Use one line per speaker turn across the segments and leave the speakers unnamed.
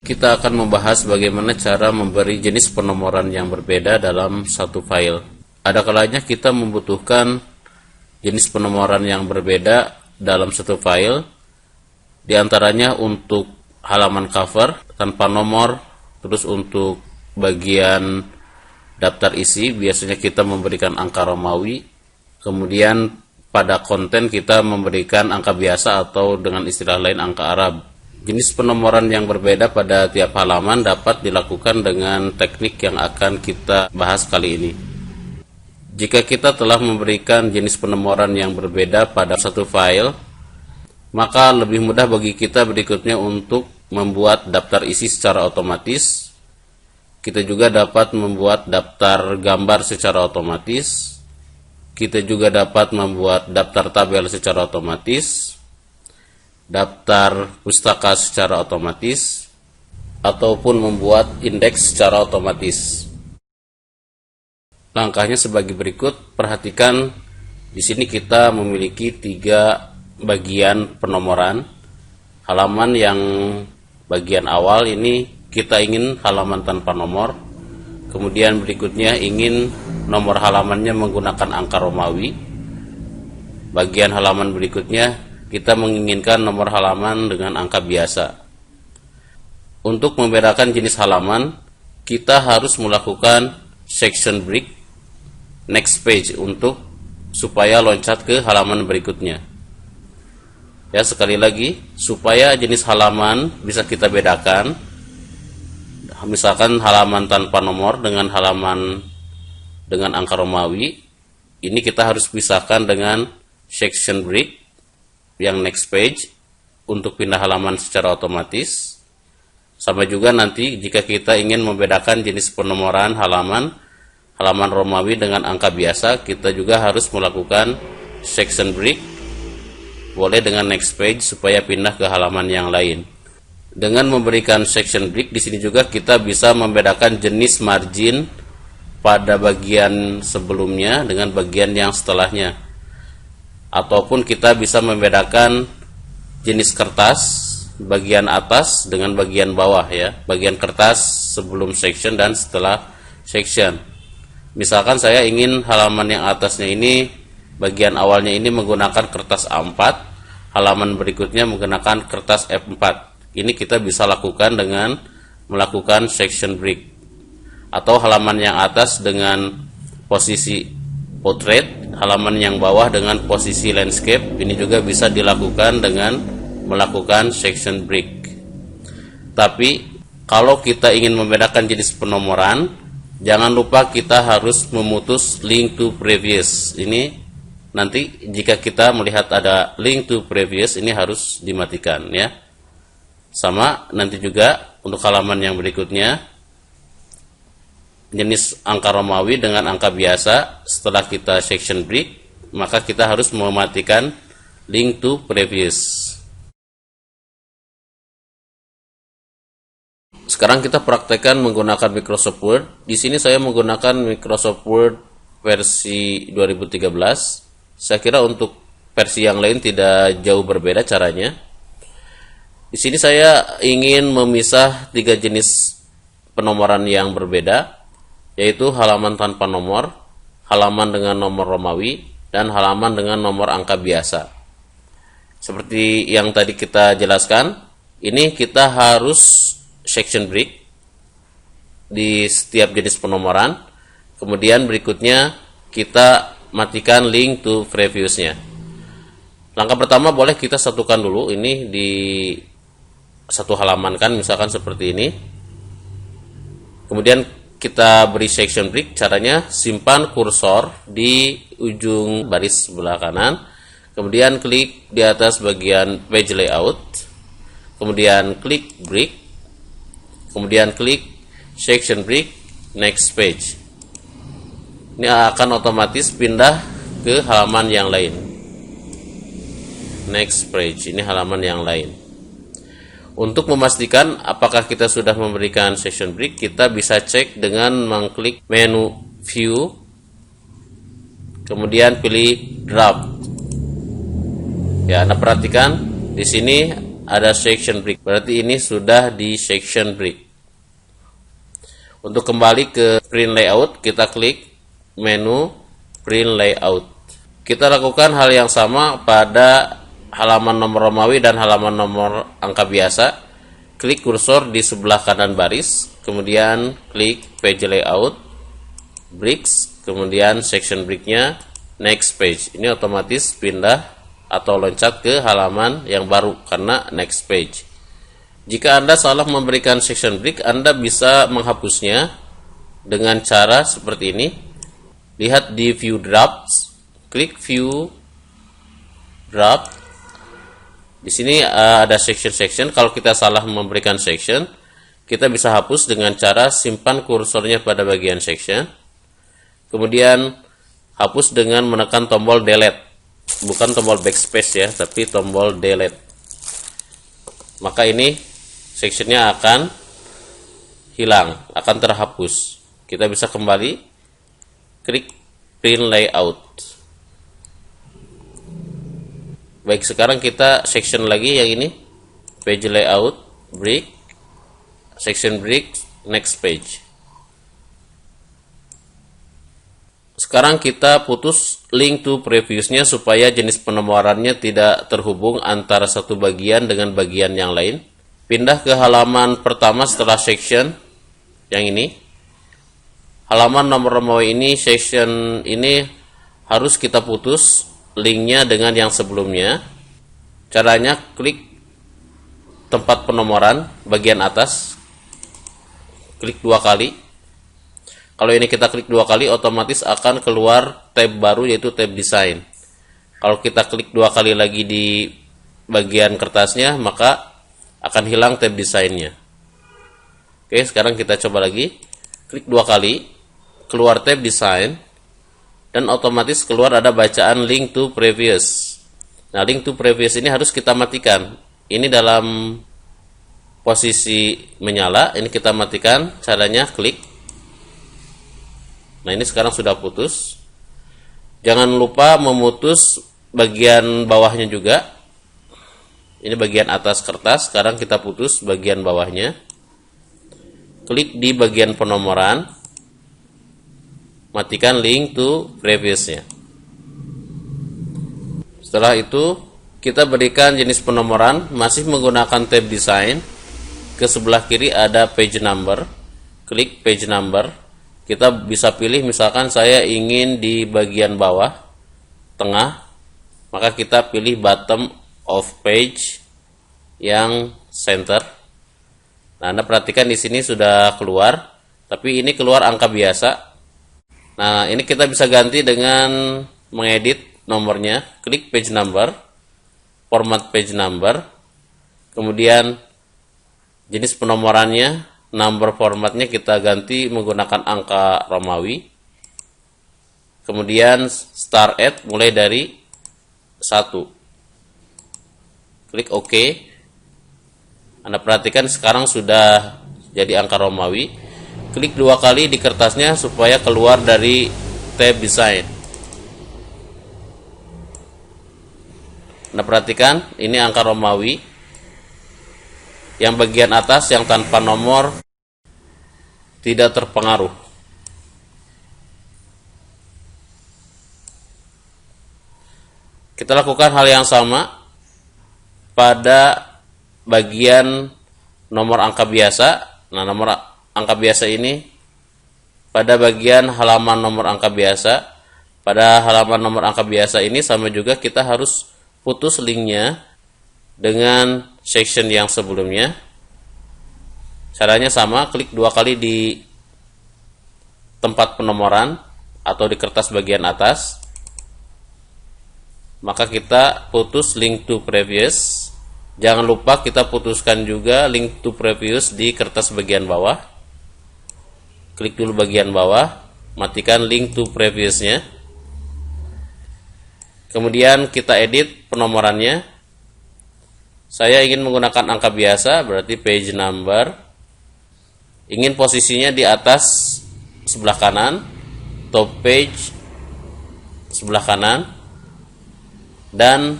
Kita akan membahas bagaimana cara memberi jenis penomoran yang berbeda dalam satu file. Ada kalanya kita membutuhkan jenis penomoran yang berbeda dalam satu file, di antaranya untuk halaman cover tanpa nomor, terus untuk bagian daftar isi biasanya kita memberikan angka Romawi, kemudian pada konten kita memberikan angka biasa atau dengan istilah lain angka Arab. Jenis penomoran yang berbeda pada tiap halaman dapat dilakukan dengan teknik yang akan kita bahas kali ini. Jika kita telah memberikan jenis penomoran yang berbeda pada satu file, maka lebih mudah bagi kita berikutnya untuk membuat daftar isi secara otomatis. Kita juga dapat membuat daftar gambar secara otomatis. Kita juga dapat membuat daftar tabel secara otomatis, daftar pustaka secara otomatis, ataupun membuat indeks secara otomatis. Langkahnya sebagai berikut. Perhatikan di sini kita memiliki 3 bagian penomoran. Halaman yang bagian awal ini kita ingin halaman tanpa nomor. Kemudian berikutnya ingin nomor halamannya menggunakan angka Romawi. Bagian halaman berikutnya kita menginginkan nomor halaman dengan angka biasa. Untuk membedakan jenis halaman, kita harus melakukan section break, next page supaya loncat ke halaman berikutnya. Ya, sekali lagi, supaya jenis halaman bisa kita bedakan, misalkan halaman tanpa nomor dengan halaman dengan angka Romawi, ini kita harus pisahkan dengan section break yang next page untuk pindah halaman secara otomatis. Sama juga nanti jika kita ingin membedakan jenis penomoran halaman Romawi dengan angka biasa, kita juga harus melakukan section break, boleh dengan next page supaya pindah ke halaman yang lain. Dengan memberikan section break di sini juga kita bisa membedakan jenis margin pada bagian sebelumnya dengan bagian yang setelahnya. Ataupun kita bisa membedakan jenis kertas bagian atas dengan bagian bawah, ya, bagian kertas sebelum section dan setelah section. Misalkan saya ingin halaman yang atasnya ini, bagian awalnya ini menggunakan kertas A4, halaman berikutnya menggunakan kertas F4. Ini kita bisa lakukan dengan melakukan section break. Atau halaman yang atas dengan posisi portrait, halaman yang bawah dengan posisi landscape. Ini juga bisa dilakukan dengan melakukan section break. Tapi kalau kita ingin membedakan jenis penomoran, jangan lupa kita harus memutus link to previous. Ini nanti jika kita melihat ada link to previous, ini harus dimatikan, ya. Sama nanti juga untuk halaman yang berikutnya, jenis angka Romawi dengan angka biasa, setelah kita section break, maka kita harus mematikan link to previous. Sekarang kita praktekkan menggunakan Microsoft Word. Di sini saya menggunakan Microsoft Word versi 2013. Saya kira untuk versi yang lain tidak jauh berbeda caranya. Di sini saya ingin memisah 3 jenis penomoran yang berbeda, yaitu halaman tanpa nomor, halaman dengan nomor Romawi, dan halaman dengan nomor angka biasa. Seperti yang tadi kita jelaskan, ini kita harus section break di setiap jenis penomoran. Kemudian berikutnya kita matikan link to previousnya. Langkah pertama boleh kita satukan dulu ini di satu halaman, kan, misalkan seperti ini. Kemudian kita beri section break. Caranya simpan kursor di ujung baris sebelah kanan, kemudian klik di atas bagian page layout, kemudian klik break, kemudian klik section break next page. Ini akan otomatis pindah ke halaman yang lain. Next page, ini halaman yang lain. Untuk memastikan apakah kita sudah memberikan section break, kita bisa cek dengan mengklik menu view, kemudian pilih draft. Ya, Anda perhatikan di sini ada section break. Berarti ini sudah di section break. Untuk kembali ke print layout, kita klik menu print layout. Kita lakukan hal yang sama pada halaman nomor Romawi dan halaman nomor angka biasa. Klik kursor di sebelah kanan baris, kemudian klik page layout, breaks, kemudian section breaknya, next page. Ini otomatis pindah atau loncat ke halaman yang baru karena next page. Jika Anda salah memberikan section break, Anda bisa menghapusnya dengan cara seperti ini. Lihat di view drafts, klik view draft. Di sini ada section-section. Kalau kita salah memberikan section, kita bisa hapus dengan cara simpan kursornya pada bagian section. Kemudian hapus dengan menekan tombol delete. Bukan tombol backspace ya, tapi tombol delete. Maka ini sectionnya akan hilang, akan terhapus. Kita bisa kembali klik print layout. Baik, sekarang kita section lagi yang ini, page layout, break, section break, next page. Sekarang kita putus link to previousnya supaya jenis penomorannya tidak terhubung antara satu bagian dengan bagian yang lain. Pindah ke halaman pertama setelah section yang ini. Halaman nomor Romawi ini, section ini harus kita putus linknya dengan yang sebelumnya. Caranya klik tempat penomoran bagian atas, klik 2 kali. Kalau ini kita klik 2 kali, otomatis akan keluar tab baru yaitu tab desain. Kalau kita klik 2 kali lagi di bagian kertasnya, maka akan hilang tab desainnya. Oke, sekarang kita coba lagi. Klik 2 kali, keluar tab desain, dan otomatis keluar ada bacaan link to previous. Nah, link to previous ini harus kita matikan. Ini dalam posisi menyala, ini kita matikan. Caranya klik. Nah, ini sekarang sudah putus. Jangan lupa memutus bagian bawahnya juga. Ini bagian atas kertas, sekarang kita putus bagian bawahnya. Klik di bagian penomoran, matikan link to previousnya. Setelah itu, kita berikan jenis penomoran, masih menggunakan tab design. Ke sebelah kiri ada page number, klik page number. Kita bisa pilih, misalkan saya ingin di bagian bawah, tengah, maka kita pilih bottom of page yang center. Nah, Anda perhatikan di sini sudah keluar, tapi ini keluar angka biasa. Nah, ini kita bisa ganti dengan mengedit nomornya. Klik page number, format page number, kemudian jenis penomorannya, number formatnya kita ganti menggunakan angka Romawi. Kemudian start at mulai dari 1. Klik OK. Anda perhatikan sekarang sudah jadi angka Romawi. Klik 2 kali di kertasnya supaya keluar dari tab design. Anda perhatikan ini angka Romawi. Yang bagian atas yang tanpa nomor tidak terpengaruh. Kita lakukan hal yang sama pada bagian nomor angka biasa. Nah, nomor angka biasa ini pada bagian halaman nomor angka biasa. Pada halaman nomor angka biasa ini sama juga kita harus putus linknya dengan section yang sebelumnya. Caranya sama, klik 2 kali di tempat penomoran atau di kertas bagian atas. Maka kita putus link to previous. Jangan lupa kita putuskan juga link to previous di kertas bagian bawah. Klik dulu bagian bawah, matikan link to previousnya. Kemudian kita edit penomorannya. Saya ingin menggunakan angka biasa, berarti page number. Ingin posisinya di atas sebelah kanan, top page sebelah kanan, dan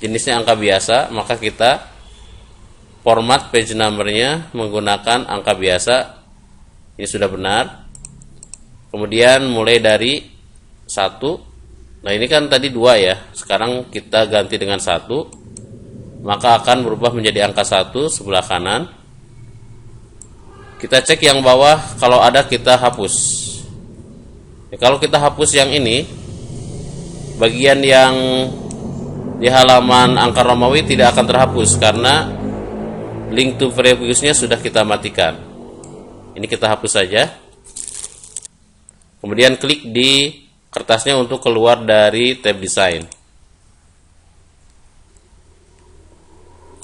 jenisnya angka biasa, maka kita format page numbernya menggunakan angka biasa. Ini sudah benar. Kemudian mulai dari 1. Nah, ini kan tadi 2 ya. Sekarang kita ganti dengan 1. Maka akan berubah menjadi angka 1 sebelah kanan. Kita cek yang bawah, kalau ada kita hapus. Ya, kalau kita hapus yang ini, bagian yang di halaman angka Romawi tidak akan terhapus karena link to previews-nya sudah kita matikan. Ini kita hapus saja. Kemudian klik di kertasnya untuk keluar dari tab desain.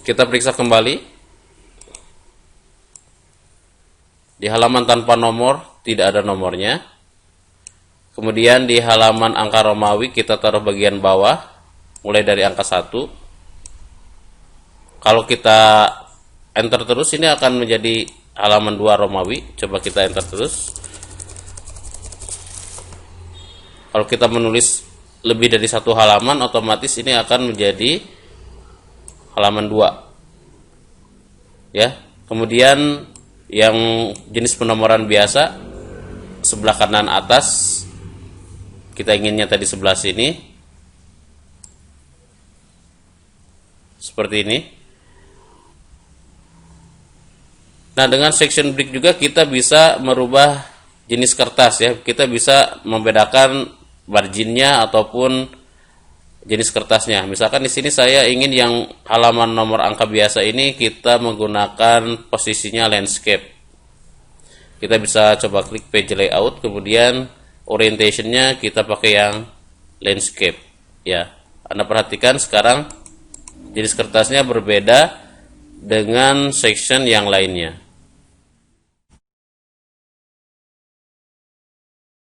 Kita periksa kembali. Di halaman tanpa nomor tidak ada nomornya. Kemudian di halaman angka Romawi kita taruh bagian bawah mulai dari angka 1. Kalau kita enter terus ini akan menjadi halaman 2 Romawi. Coba kita enter terus. Kalau kita menulis lebih dari 1 halaman, otomatis ini akan menjadi halaman 2. Ya. Kemudian yang jenis penomoran biasa sebelah kanan atas, kita inginnya tadi sebelah sini seperti ini. Nah, dengan section break juga kita bisa merubah jenis kertas ya. Kita bisa membedakan marginnya ataupun jenis kertasnya. Misalkan di sini saya ingin yang halaman nomor angka biasa ini kita menggunakan posisinya landscape. Kita bisa coba klik page layout, kemudian orientationnya kita pakai yang landscape. Ya, Anda perhatikan sekarang jenis kertasnya berbeda dengan section yang lainnya.